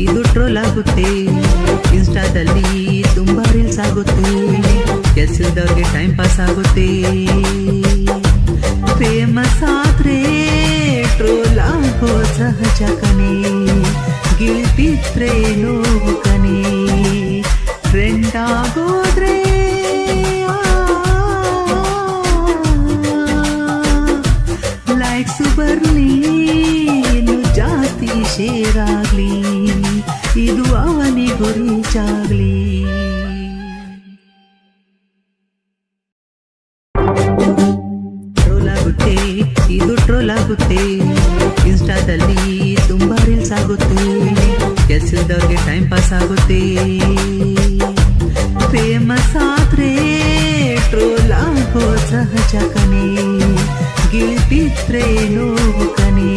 ಇದು ಟ್ರೋಲ್ ಆಗುತ್ತೆ, ಇನ್ಸ್ಟಾದಲ್ಲಿ ತುಂಬಾ ರೀಲ್ಸ್ ಆಗುತ್ತೆ, ಕೆಲ್ಸದವ್ರಿಗೆ ಟೈಮ್ ಪಾಸ್ ಆಗುತ್ತೆ. ಫೇಮಸ್ ಆದ್ರೆ ಟ್ರೋಲ್ ಆಗೋ ಸಹಜ ಕಣೆ, ಗಿಲ್ತಿದ್ರೆ ನೋವು ಕಣೆ, ಟ್ರೆಂಡ್ ಆಗೋದ್ರೆ ಲೈಕ್ಸ್ ಬರ್ಲಿ, ಇನ್ನು ಜಾಸ್ತಿ ಶೇರ್ ಆಗ್ಲಿ, ಇದು ಅವನಿಗೂ ರೀಚ್ ಆಗ್ಲಿ. ಟ್ರೋಲ್ ಆಗುತ್ತೆ, ಇದು ಟ್ರೋಲ್ ಆಗುತ್ತೆ, ಇನ್ಸ್ಟಾದಲ್ಲಿ ತುಂಬಾ ರೀಲ್ಸ್ ಆಗುತ್ತೆ, ಕೆಲ್ಸದವ್ರಿಗೆ ಟೈಮ್ ಪಾಸ್ ಆಗುತ್ತೆ. ಫೇಮಸ್ ಆದ್ರೆ ಟ್ರೋಲ್ ಆಗೋ ಸಹಜ ಕಣೆ, ಗಿಲ್ತಿದ್ರೆ ನೋವು ಕಣೆ.